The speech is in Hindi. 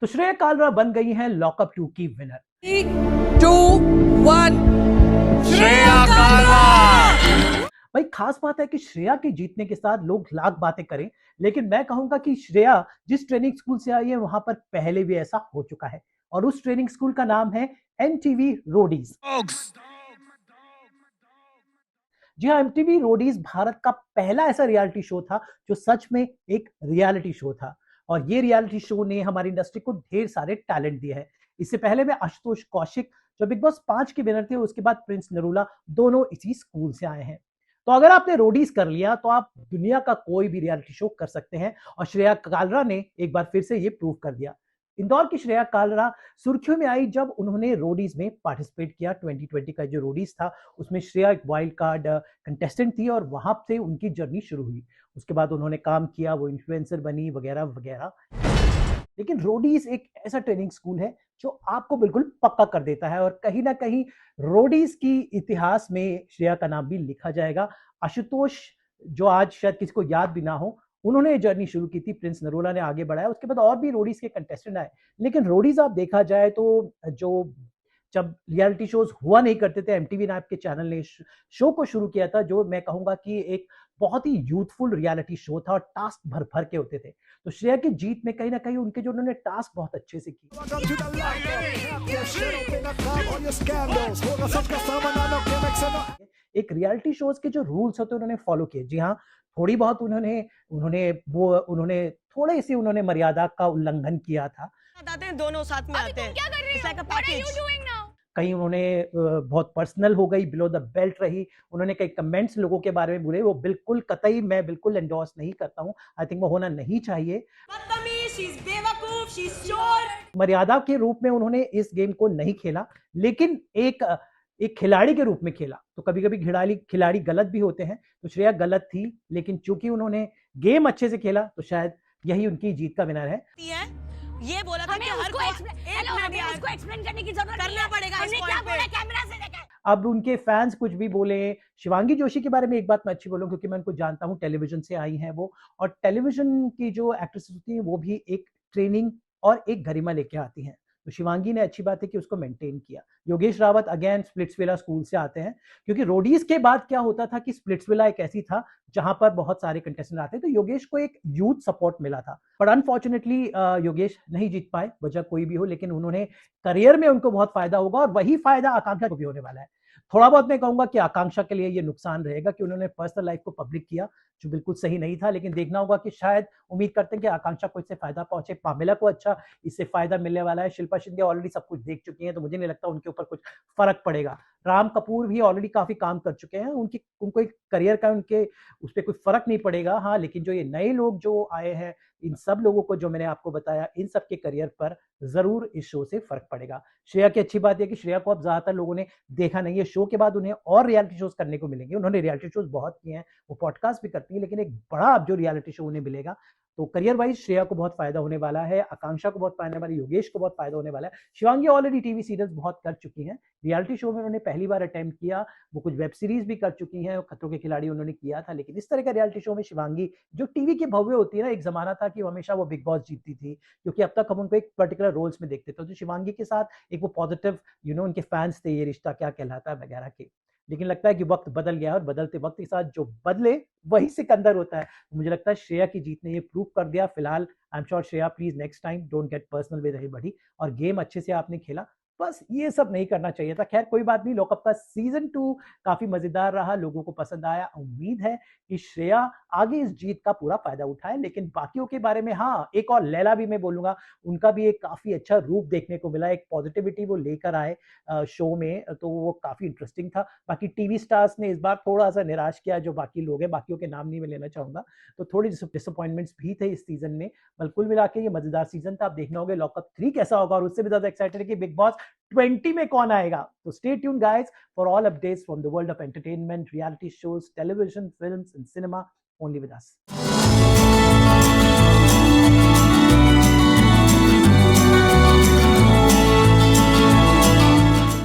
तो श्रेया कालरा बन गई हैं लॉकअप 2 की विनर। 3, 2, 1 श्रेया कालरा। भाई खास बात है कि श्रेया के जीतने के साथ लोग लाख बातें करें, लेकिन मैं कहूंगा कि श्रेया जिस ट्रेनिंग स्कूल से आई है वहां पर पहले भी ऐसा हो चुका है, और उस ट्रेनिंग स्कूल का नाम है एमटीवी रोडीज। जी हाँ, एमटीवी रोडीज भारत का पहला ऐसा रियलिटी शो था जो सच में एक रियलिटी शो था, और ये रियलिटी शो ने हमारी इंडस्ट्री को ढेर सारे टैलेंट दिए हैं। इससे पहले में आशुतोष कौशिक जो बिग बॉस 5 के विनर थे, उसके बाद प्रिंस नरूला, दोनों इसी स्कूल से आए हैं। तो अगर आपने रोडीज कर लिया तो आप दुनिया का कोई भी रियलिटी शो कर सकते हैं, और श्रेया कालरा ने एक बार फिर से ये प्रूव कर दिया। इंदौर की श्रेया कालरा सुर्खियों में आई जब उन्होंने रोडीज में पार्टिसिपेट किया। 2020 का जो रोडीज था उसमें श्रेया एक वाइल्ड कार्ड कंटेस्टेंट थी, और वहां से उनकी जर्नी शुरू हुई। उसके बाद उन्होंने काम किया, वो इन्फ्लुएंसर बनी वगैरह वगैरह। लेकिन रोडीज एक ऐसा ट्रेनिंग स्कूल है जो आपको बिल्कुल पक्का कर देता है, और कहीं ना कहीं रोडीज की इतिहास में श्रेया का नाम भी लिखा जाएगा। आशुतोष जो आज शायद किसी को याद भी ना हो, उन्होंने जर्नी शुरू की थी, प्रिंस नरोला ने आगे बढ़ाया, उसके बाद और भी रोडीज के कंटेस्टेंट आए। लेकिन रोडीज आप देखा जाए तो जो जब रियलिटी शोज हुआ नहीं करते थे, एमटीवी नाम के चैनल ने शो को शुरू किया था, जो मैं कहूंगा कि एक बहुत ही यूथफुल रियलिटी शो था, और टास्क भर भर के होते थे। तो श्रेया की जीत में कहीं ना कहीं उनके जो उन्होंने टास्क बहुत अच्छे से की। एक रियलिटी शोज के जो रूल्स होते हैं उन्होंने फॉलो किए। जी हाँ, थोड़ी बहुत उन्होंने उन्होंने थोड़े से उन्होंने मर्यादा का उल्लंघन किया था। आते हैं दोनों साथ में आते हैं। क्या कर रही हो? It's like a What are you package. doing now? कहीं उन्होंने बहुत पर्सनल हो गई, बिलो द बेल्ट रही। उन्होंने कई कमेंट्स लोगों के बारे में बोले, वो बिल्कुल कतई मैं बिल्कुल एंडोर्स नहीं करता हूं। आई थिंक वो होना नहीं चाहिए। बदतमीज, she's बेवकूफ, she's चोर। मर्यादा के रूप में उन्होंने इस गेम को नहीं खेला, लेकिन एक खिलाड़ी के रूप में खेला। तो कभी कभी खिलाड़ी गलत भी होते हैं, तो श्रेया गलत थी, लेकिन चूंकि उन्होंने गेम अच्छे से खेला तो शायद यही उनकी जीत का विनर है। ये बोला था कि हर उसको एक्सप्लेन करने की जरूरत करना पड़ेगा इस क्या point बोला पे। कैमरा से लेकर। अब उनके फैंस कुछ भी बोले। शिवांगी जोशी के बारे में एक बात मैं अच्छी बोलूं, क्योंकि मैं उनको जानता हूं, टेलीविजन से आई हैं वो, और टेलीविजन की जो एक्ट्रेसेस होती हैं वो भी एक ट्रेनिंग और एक गरिमा लेके आती हैं। तो शिवांगी ने अच्छी बात है कि उसको मेंटेन किया। Yogesh Rawat again Splitsvilla school से आते हैं, क्योंकि रोडीज के बाद क्या होता था कि स्प्लिट्सविला एक ऐसी था जहां पर बहुत सारे कंटेस्टेंट आते हैं, तो योगेश को एक यूथ सपोर्ट मिला था। पर अनफॉर्चुनेटली योगेश नहीं जीत पाए, वजह कोई भी हो, लेकिन उन्होंने करियर में उनको बहुत फायदा होगा, और वही फायदा आकांक्षा को भी होने वाला है। थोड़ा बहुत मैं कहूंगा कि आकांक्षा के लिए ये नुकसान रहेगा कि उन्होंने पर्सनल लाइफ को पब्लिक किया, जो बिल्कुल सही नहीं था। लेकिन देखना होगा कि शायद उम्मीद करते हैं कि आकांक्षा को इससे फायदा पहुंचे, पामेला को अच्छा इससे फायदा मिलने वाला है। शिल्पा शिंदे ऑलरेडी सब कुछ देख चुकी हैं, तो मुझे नहीं लगता उनके ऊपर कुछ फर्क पड़ेगा। राम कपूर भी ऑलरेडी काफी काम कर चुके हैं, उनको एक करियर का उनके उस पर कोई फर्क नहीं पड़ेगा। हाँ, लेकिन जो ये नए लोग जो आए हैं, इन सब लोगों को जो मैंने आपको बताया, इन सब के करियर पर जरूर इस शो से फर्क पड़ेगा। श्रेया की अच्छी बात है कि श्रेया को अब ज्यादातर लोगों ने देखा नहीं है। शो के बाद उन्हें और रियलिटी शोज करने को मिलेंगे। उन्होंने रियलिटी शोज बहुत किए हैं, वो पॉडकास्ट भी करती है, लेकिन एक बड़ा अब जो रियलिटी शो उन्हें मिलेगा, तो करियर वाइज श्रेया को बहुत फायदा होने वाला है, आकांक्षा को बहुत फायदा वाला है, योगेश को बहुत फायदा होने वाला है। शिवांगी ऑलरेडी टीवी सीरियल्स बहुत कर चुकी हैं, रियलिटी शो में उन्होंने पहली बार अटेम्प्ट किया। वो कुछ वेब सीरीज भी कर चुकी हैं, खतरों के खिलाड़ी उन्होंने किया था, लेकिन इस तरह का रियलिटी शो में शिवांगी जो टीवी के भव्य होती है ना, एक जमाना था कि हमेशा वो बिग बॉस जीतती थी, क्योंकि अब तक हम उनको एक पर्टिकुलर रोल्स में देखते थे। तो शिवांगी के साथ एक वो पॉजिटिव उनके फैंस थे, ये रिश्ता क्या कहलाता है वगैरह के। लेकिन लगता है कि वक्त बदल गया है, और बदलते वक्त के साथ जो बदले वही सिकंदर होता है। मुझे लगता है श्रेया की जीत ने ये प्रूव कर दिया। फिलहाल I am sure Shreya, please next time don't get personal with anybody, और गेम अच्छे से आपने खेला, बस ये सब नहीं करना चाहिए था। खैर कोई बात नहीं, लॉकअप का सीजन 2 काफी मजेदार रहा, लोगों को पसंद आया। उम्मीद है कि श्रेया आगे इस जीत का पूरा फायदा उठाए। लेकिन बाकियों के बारे में हाँ, एक और लैला भी मैं बोलूंगा, उनका भी एक काफी अच्छा रूप देखने को मिला, एक पॉजिटिविटी वो लेकर आए शो में, तो वो काफी इंटरेस्टिंग था। बाकी टीवी स्टार्स ने इस बार थोड़ा सा निराश किया, जो बाकी लोग हैं, बाकियों के नाम नहीं मैं लेना चाहूंगा, तो थोड़ी डिसअपॉइंटमेंट्स भी थे इस सीजन में। बल कुल मिला के ये मजेदार सीजन था। आप देखना होगा लॉकअप 3 कैसा होगा, और उससे भी ज्यादा एक्साइटेड है कि बिग बॉस 20 में कौन आएगा। तो stay tune guys for all updates from the world of entertainment, reality shows, television, films and cinema, only with us.